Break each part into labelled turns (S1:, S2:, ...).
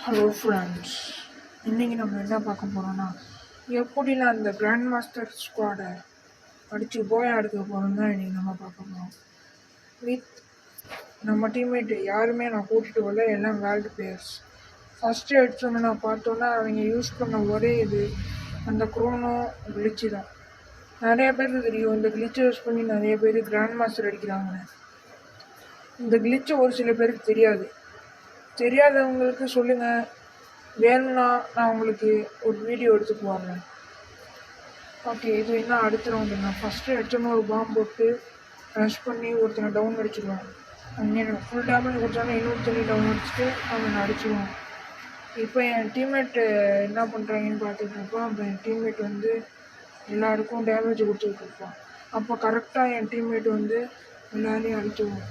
S1: Hello friends, இன்றைக்கி நம்ம என்ன பார்க்க போகிறோன்னா எப்படி நான் அந்த கிராண்ட் மாஸ்டர் ஸ்குவாடை அடித்து போய் எடுக்க போகிறோம் தான் இன்றைக்கி நம்ம பார்க்க போகிறோம். வித் நம்ம டீம்மேட்டு யாருமே நான் கூட்டிகிட்டு வரல, எல்லாம் வேர்ல்டு பிளேயர்ஸ். ஃபஸ்ட்டு எடுத்தோன்னு நான் பார்த்தோன்னா அவங்க யூஸ் பண்ண ஒரே இது அந்த குரோனோ கிளிச்சு தான். நிறைய பேருக்கு தெரியும் இந்த கிளிச்சை யூஸ் பண்ணி நிறைய பேர் கிராண்ட் மாஸ்டர் அடிக்கிறாங்க. இந்த கிளிச்சு ஒரு சில பேருக்கு தெரியாதவங்களுக்கு சொல்லுங்கள், வேணும்னா நான் உங்களுக்கு ஒரு வீடியோ எடுத்து போடுறேன். ஓகே, இது என்ன அடுத்த ரவுண்டு. நான் ஃபஸ்ட்டு எடுத்தோன்னு ஒரு பாம்பு போட்டு ரஷ் பண்ணி ஒருத்தனை டவுன் அடிச்சிடுவேன். அங்கே ஃபுல் டேமேஜ் கொடுத்தாலும் இன்னொருத்தனி டவுன் அடிச்சுட்டு அவனை அடிச்சிடுவான். இப்போ என் டீம்மேட்டு என்ன பண்ணுறாங்கன்னு பார்த்துட்டு இருப்பான். அப்போ என் டீம்மேட் வந்து எல்லாருக்கும் டேமேஜ் கொடுத்துட்டு இருப்பான். அப்போ கரெக்டாக என் டீம்மேட் வந்து எல்லாரையும் அடிச்சிடுவான்.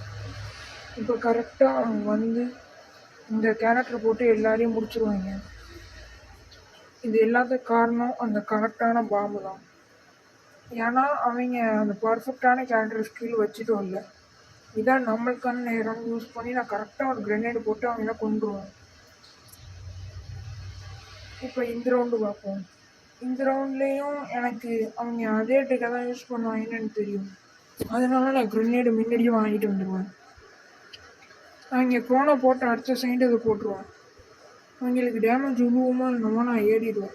S1: இப்போ கரெக்டாக அவங்க வந்து இந்த கேரக்டர் போட்டு எல்லாரையும் முடிச்சிருவாங்க. இது எல்லாத்துக்கும் காரணம் அந்த கரெக்டான பாம்பு தான். ஏன்னா அவங்க அந்த பர்ஃபெக்டான கேரக்டர் ஸ்கில் வச்சுட்டும் இல்லை. இதான் நம்மளுக்கான நேரம் யூஸ் பண்ணி நான் கரெக்டாக ஒரு கிரெனேடு போட்டு அவங்கள கொண்டுருவேன். இப்போ இந்த ரவுண்டு பார்ப்போம். இந்த ரவுண்ட்லேயும் எனக்கு அவங்க அதே டெக்கை தான் யூஸ் பண்ணுவாங்கன்னு தெரியும். அதனால நான் கிரெனேடு முன்னாடியே வாங்கிட்டு வந்துடுவேன். அவங்க குரோனோ போட்டு அடுத்த செகண்ட் அதை போட்டுருவான். அவங்களுக்கு டேமேஜ் உழுவுமா என்னமோ நான் ஏறிடுவேன்.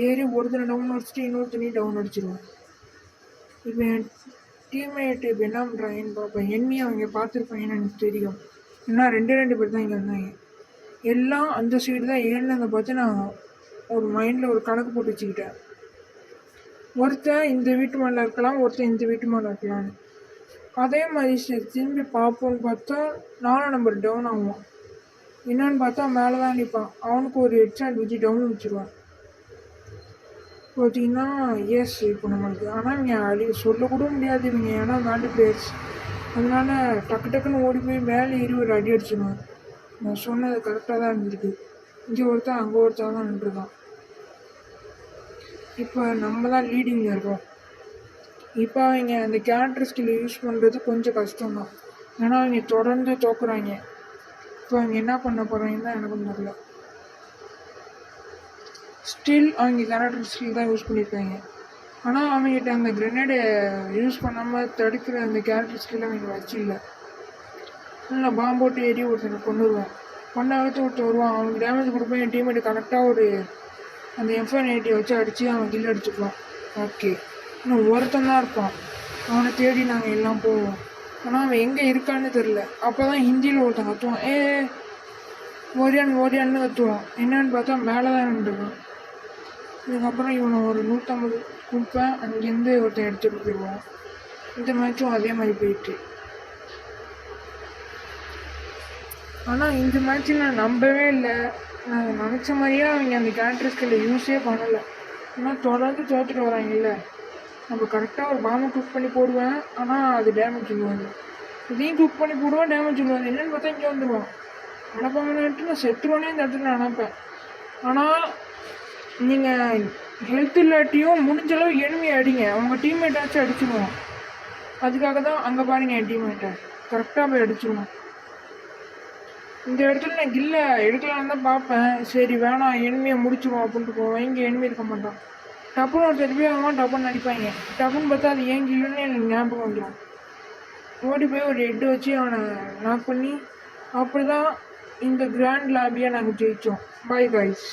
S1: ஏறி ஒருத்தனை டவுன் அடிச்சுட்டு இன்னொருத்தனி டவுன் அடிச்சிடுவேன். இப்போ என் டீம்மேட்டு இப்போ என்ன பண்ணுறாங்கன்னு பார்ப்பேன். எண்ணி அவங்க பார்த்துருப்பாங்கன்னு எனக்கு தெரியும். ஏன்னா ரெண்டு பேர் தான் இங்கே வந்தாங்க. எல்லாம் அந்த சைடு தான் ஏறினதை பார்த்து நான் ஒரு மைண்டில் ஒரு கணக்கு போட்டு வச்சுக்கிட்டேன். ஒருத்தன் இந்த வீட்டு மேலே இருக்கலாம், ஒருத்தன் இந்த வீட்டு மேலே இருக்கலான்னு. அதே மாதிரி சரி திரும்பி பார்ப்போன்னு பார்த்தா 4 நம்பர் டவுன் ஆகுவான். என்னன்னு பார்த்தா மேலே தான் நிற்பான். அவனுக்கு ஒரு ஹெட்ஷாட் வச்சு டவுன் வச்சுருவான். பார்த்தீங்கன்னா எஸ் இப்போ நம்மளுக்கு. ஆனால் இவங்க சொல்லக்கூட முடியாது இவங்க, ஏன்னா வேர்ல்டு பிளேயர்ஸ். அதனால டக்குன்னு ஓடி போய் மேலே ஏறி ஒரு அடி அடிச்சிடுவான். நான் சொன்னது கரெக்டாக தான் இருந்திருக்கு. இங்கே ஒருத்தன் அங்கே ஒருத்தன் தான் நின்றுருக்கான். இப்போ நம்ம தான் லீடிங்கில் இருக்கோம். இப்போ அவங்க அந்த கேரக்டர் ஸ்கில்லை யூஸ் பண்ணுறது கொஞ்சம் கஷ்டம்தான். ஏன்னா அவங்க தொடர்ந்து தோக்குறாங்க. இப்போ அவங்க என்ன பண்ண போகிறாங்கன்னு தான் எனக்கும் தெரியல. ஸ்டில் அவங்க கேரக்டர் ஸ்கில் தான் யூஸ் பண்ணியிருக்காங்க. ஆனால் அவங்ககிட்ட அந்த கிரெனேடை யூஸ் பண்ணாமல் தடுக்கிற அந்த கேரக்டர் ஸ்கில் அவங்க வச்சில்லை. நான் பாம்பு போட்டு ஏறி ஒருத்தனை கொண்டுருவேன். அடுத்து ஒருத்தர் வருவான். அவனுக்கு டேமேஜ் கொடுப்பேன். என் டீமேட்டு கரெக்டாக ஒரு அந்த F980 வச்சு அடித்து அவன் கில் அடிச்சுக்குவான். ஓகே, இன்னும் ஒருத்தன் தான் இருப்பான். அவனை தேடி நாங்கள் எல்லாம் போவோம். ஆனால் அவன் எங்கே இருக்கான்னு தெரில. அப்போ தான் ஹிந்தியில் ஒருத்தன் கத்துவான், ஓடியான்னு கத்துவான். என்னன்னு பார்த்தா மேலே தான் நின்றுருக்கான். இதுக்கப்புறம் இவனை ஒரு 150 கொடுப்பேன். அங்கேருந்து ஒருத்தன் எடுத்துகிட்டு போயிடுவான். இந்த மேட்சும் அதே மாதிரி போயிட்டு. ஆனால் இந்த மேட்ச்சு நான் நம்பவே இல்லை. நான் நினச்ச மாதிரியே அவங்க அந்த கேரக்டர் ஸ்கில்லை யூஸே பண்ணலை. ஆனால் தொடர்ந்து தோற்றுட்டு வராங்கல்ல. நம்ம கரெக்டாக ஒரு பாம்பை குக் பண்ணி போடுவேன். ஆனால் அது டேமேஜ் சொல்லுவாங்க. இதையும் குக் பண்ணி போடுவேன், டேமேஜ் சொல்லுவாங்க. என்னென்னு பார்த்தா இங்கே வந்துடுவான். நினப்பாங்கன்னுட்டு நான் செத்துருவானே இந்த இடத்துல நான் நினைப்பேன். ஆனால் நீங்கள் ஹெல்த் இல்லாட்டியும் முடிஞ்சளவு எனிமி அடிங்க. அவங்க டீம்மேட்டாச்சும் அடிச்சுடுவோம். அதுக்காக தான் அங்கே பாருங்கள், என் டீம்மேட்டை கரெக்டாக போய் அடிச்சுடுவோம். இந்த இடத்துல நான் கில்லை எடுக்கலான்னு தான் பார்ப்பேன். சரி வேணாம், எனிமையை முடிச்சிடுவோம் அப்படின்ட்டு போவேன். இங்கே எனிமி இருக்க மாட்டான். டப்புன்னு ஒரு திருப்பி அவன் டப்புன்னு அடிப்பாங்க. டப்புன்னு பார்த்தா அது ஏன் கில்லுன்னு எனக்கு ஞாபகம் வந்துடும். ஓடி போய் ஒரு ஹெட்டு வச்சு அவனை நாக் பண்ணி அப்படி தான் இந்த கிராண்ட் லாபியை நாங்கள் ஜெயித்தோம். Bye guys.